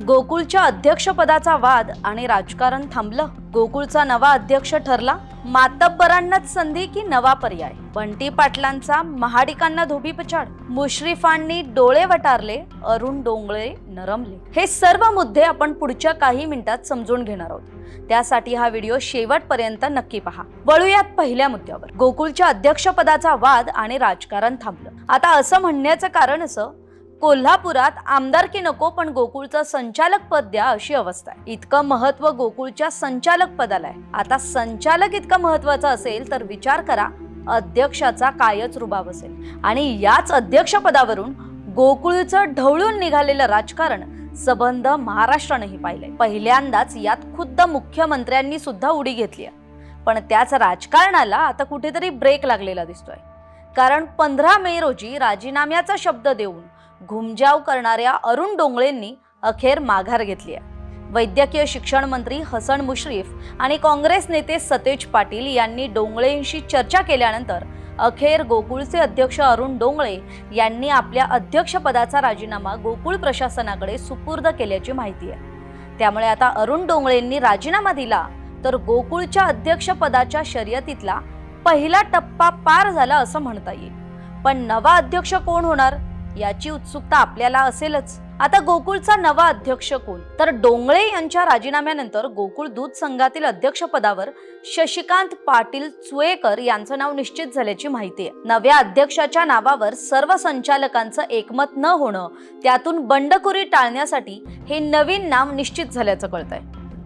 गोकुळच्या अध्यक्षपदाचा वाद आणि राजकारण थांबलं. गोकुळचा नवा अध्यक्ष ठरला. मातब्बरांनाच संधी की नवा पर्याय. बंटी पाटलांचा महाडिकांना धोबीपछाड. मुश्रीफांनी डोळे वटारले, अरुण डोंगळे नरमले. हे सर्व मुद्दे आपण पुढच्या काही मिनिटात समजून घेणार आहोत. त्यासाठी हा व्हिडिओ शेवटपर्यंत नक्की पहा. वळूयात पहिल्या मुद्द्यावर. गोकुळच्या अध्यक्षपदाचा वाद आणि राजकारण थांबलं. आता असं म्हणण्याचं कारण असं, कोल्हापुरात आमदारकी नको पण गोकुळचं संचालक पद द्या अशी अवस्था आहे. इतकं महत्व गोकुळच्या संचालक पदाला आहे. आता संचालक इतकं महत्वाचं असेल तर विचार करा अध्यक्षाचा कायच रुबाब असेल. आणि याच अध्यक्षपदावरून गोकुळचं ढवळून निघालेलं राजकारण सबंध महाराष्ट्रानेही पाहिलंय. पहिल्यांदाच यात खुद्द मुख्यमंत्र्यांनी सुद्धा उडी घेतली. पण त्याच राजकारणाला आता कुठेतरी ब्रेक लागलेला दिसतोय. कारण 15 मे रोजी राजीनाम्याचा शब्द देऊन घुमजाव करणाऱ्या अरुण डोंगळेंनी अखेर माघार घेतली आहे. वैद्यकीय शिक्षण मंत्री हसन मुश्रीफ आणि काँग्रेस नेते सतेज पाटील यांनी डोंगळेंशी चर्चा केल्यानंतर अखेर गोकुळचे अध्यक्ष अरुण डोंगळे यांनी आपल्या अध्यक्षपदाचा राजीनामा गोकुळ प्रशासनाकडे सुपूर्द केल्याची माहिती आहे. त्यामुळे आता अरुण डोंगळेंनी राजीनामा दिला तर गोकुळच्या अध्यक्षपदाच्या शर्यतीतला पहिला टप्पा पार झाला असं म्हणता येईल. पण नवा अध्यक्ष कोण होणार याची उत्सुकता आपल्याला असेलच. आता गोकुळचा नवा अध्यक्ष कोण, तर डोंगळे यांच्या राजीनाम्यानंतर गोकुळ दूध संघातील अध्यक्षपदावर शशिकांत पाटील चुएकर यांचं नाव निश्चित झाल्याची माहिती आहे. नव्या अध्यक्षाच्या नावावर सर्व संचालकांचं एकमत न होणं, त्यातून बंडखोरी टाळण्यासाठी हे नवीन नाव निश्चित झाल्याचं कळतंय.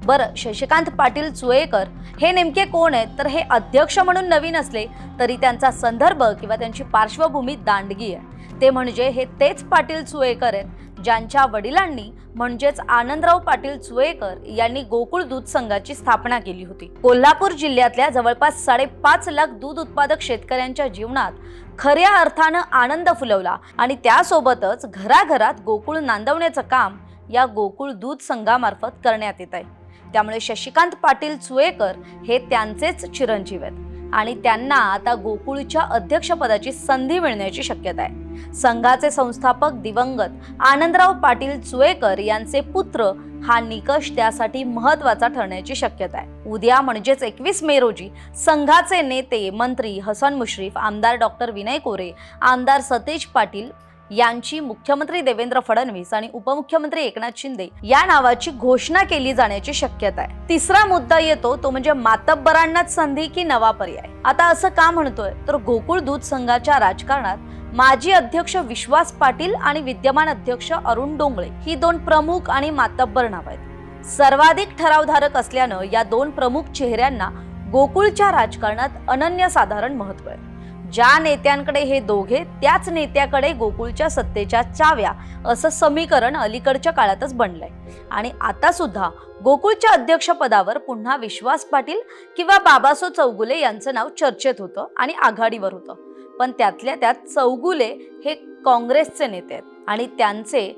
बरं, शशिकांत पाटील चुएकर हे नेमके कोण आहेत, तर हे अध्यक्ष म्हणून नवीन असले तरी त्यांचा संदर्भ किंवा त्यांची पार्श्वभूमी दांडगी आहे. ते म्हणजे हे तेच पाटील चुएकर आहेत ज्यांच्या वडिलांनी म्हणजेच आनंदराव पाटील चुएकर यांनी गोकुळ दूध संघाची स्थापना केली होती. कोल्हापूर जिल्ह्यातल्या जवळपास 5.5 लाख दूध उत्पादक शेतकऱ्यांच्या जीवनात खऱ्या अर्थानं आनंद फुलवला आणि त्यासोबतच घराघरात गोकुळ नांदवण्याचं काम या गोकुळ दूध संघामार्फत करण्यात येत आहे. त्यामुळे शशिकांत पाटील चुएकर हे त्यांचेच चिरंजीव आहेत आणि त्यांना आता गोकुळच्या अध्यक्षपदाची संधी मिळण्याची शक्यता आहे. संघाचे संस्थापक दिवंगत आनंदराव पाटील चुएकर यांचे पुत्र हा निकष त्यासाठी महत्वाचा ठरण्याची शक्यता आहे. उद्या म्हणजेच 21 मे रोजी संघाचे नेते मंत्री हसन मुश्रीफ, आमदार डॉक्टर विनय कोरे, आमदार सतेज पाटील यांची मुख्यमंत्री देवेंद्र फडणवीस आणि उपमुख्यमंत्री एकनाथ शिंदे या नावाची घोषणा केली जाण्याची शक्यता आहे. तिसरा मुद्दा येतो तो म्हणजे मातब्बरांनाच संधी की नवा पर्याय. आता असं का म्हणतोय, तर गोकुळ दूध संघाच्या राजकारणात माजी अध्यक्ष विश्वास पाटील आणि विद्यमान अध्यक्ष अरुण डोंगळे ही दोन प्रमुख आणि मातब्बर नाव आहेत. सर्वाधिक ठरावधारक असल्यानं या दोन प्रमुख चेहऱ्यांना गोकुळच्या राजकारणात अनन्यसाधारण महत्व आहे. ज्या नेत्यांकडे हे दोघे, त्याच नेत्याकडे गोकुळच्या सत्तेच्या चाव्या असं समीकरण अलीकडच्या काळातच बनलंय. आणि आता सुद्धा गोकुळच्या अध्यक्षपदावर पुन्हा विश्वास पाटील किंवा बाबासो चौगुले यांचं नाव चर्चेत होतं आणि आघाडीवर होतं. पण त्यातल्या त्यात चौगुले हे काँग्रेसचे नेते आहेत आणि त्यांचे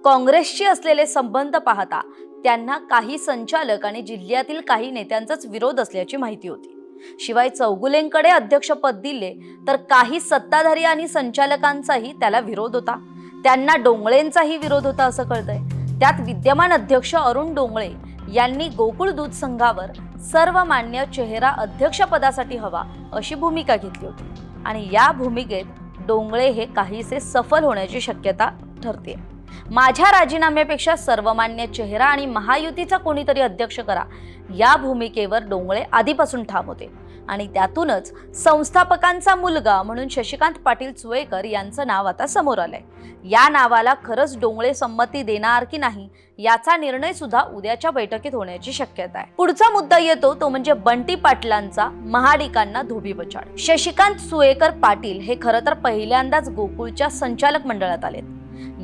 काँग्रेसशी असलेले संबंध पाहता त्यांना काही संचालक आणि जिल्ह्यातील काही नेत्यांचाच विरोध असल्याची माहिती होती. शिवाय चौगुलेंकडे अध्यक्षपद दिले तर काही सत्ताधारी आणि संचालकांचाही त्याला विरोध होता. त्यांना डोंगळेंचाही विरोध होता असं कळतंय. त्यात विद्यमान अध्यक्ष अरुण डोंगळे यांनी गोकुळ दूध संघावर सर्वमान्य चेहरा अध्यक्षपदासाठी हवा अशी भूमिका घेतली होती आणि या भूमिकेत डोंगळे हे काहीसे सफल होण्याची शक्यता ठरते. माझ्या राजीनाम्यापेक्षा सर्वमान्य चेहरा आणि महायुतीचा कोणीतरी अध्यक्ष करा या भूमिकेवर डोंगळे आधीपासून ठाम होते आणि त्यातूनच संस्थापकांचा मुलगा म्हणून शशिकांत पाटील चुएकर यांचं नाव आता समोर आलंय. या नावाला खरंच डोंगळे संमती देणार की नाही याचा निर्णय सुद्धा उद्याच्या बैठकीत होण्याची शक्यता आहे. पुढचा मुद्दा येतो तो म्हणजे बंटी पाटलांचा महाडिकांना धोबीपछाड. शशिकांत चुएकर पाटील हे खरं तर पहिल्यांदाच गोकुळच्या संचालक मंडळात आलेत.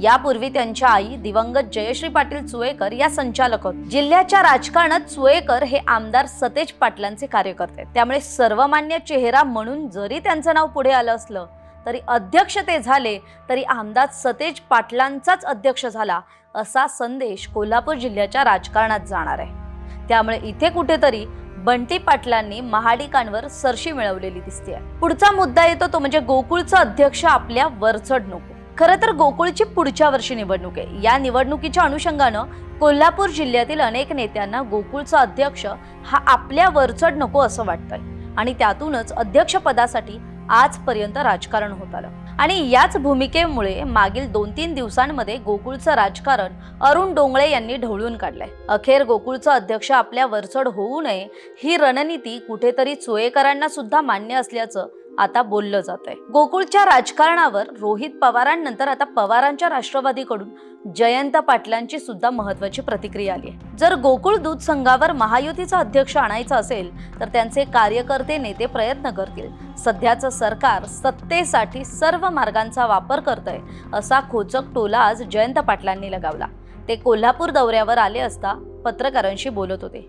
यापूर्वी त्यांच्या आई दिवंगत जयश्री पाटील चुएकर या संचालक होत. जिल्ह्याच्या राजकारणात चुएकर हे आमदार सतेज पाटलांचे कार्यकर्ते आहेत. त्यामुळे सर्वमान्य चेहरा म्हणून जरी त्यांचं नाव पुढे आलं असलं तरी अध्यक्ष ते झाले तरी आमदार सतेज पाटलांचाच अध्यक्ष झाला असा संदेश कोल्हापूर जिल्ह्याच्या राजकारणात जाणार आहे. त्यामुळे इथे कुठेतरी बंटी पाटलांनी महाडिकांवर सरशी मिळवलेली दिसते. पुढचा मुद्दा येतो तो म्हणजे गोकुळचा अध्यक्ष आपल्या वरचढ नको. खरं तर गोकुळची पुढच्या वर्षी निवडणूक आहे. या निवडणुकीच्या अनुषंगानं कोल्हापूर जिल्ह्यातील अनेक नेत्यांना गोकुळचा अध्यक्ष हा आपल्या वरचढ नको असं वाटतंय आणि त्यातूनच अध्यक्षपदासाठी आजपर्यंत राजकारण होत आलं. आणि याच भूमिकेमुळे मागील 2-3 दिवसांमध्ये गोकुळचं राजकारण अरुण डोंगळे यांनी ढवळून काढलंय. अखेर गोकुळचा अध्यक्ष आपल्या वरचढ होऊ नये ही रणनीती कुठेतरी चोयेकरांना सुद्धा मान्य असल्याचं आता बोललं जात आहे. गोकुळच्या राजकारणावर रोहित पवारांनंतर आता पवारांच्या राष्ट्रवादीकडून जयंत पाटलांची सुद्धा महत्वाची प्रतिक्रिया आली आहे. जर गोकुळ दूध संघावर महायुतीचा अध्यक्ष आणायचा असेल तर त्यांचे कार्यकर्ते नेते प्रयत्न करतील. सध्याचं सरकार सत्तेसाठी सर्व मार्गांचा वापर करतंय असा खोचक टोला आज जयंत पाटलांनी लगावला. ते कोल्हापूर दौऱ्यावर आले असता पत्रकारांशी बोलत होते.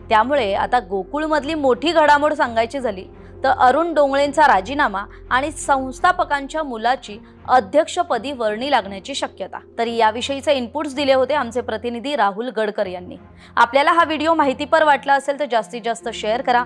त्यामुळे आता गोकुळमधली मोठी घडामोड सांगायची झाली तर अरुण डोंगळेंचा राजीनामा आणि संस्थापकांच्या मुलाची अध्यक्षपदी वर्णी लागण्याची शक्यता. तरी याविषयीचे इनपुट्स दिले होते आमचे प्रतिनिधी राहुल गडकर यांनी. आपल्याला हा व्हिडिओ माहितीपर वाटला असेल तर जास्तीत जास्त शेअर करा.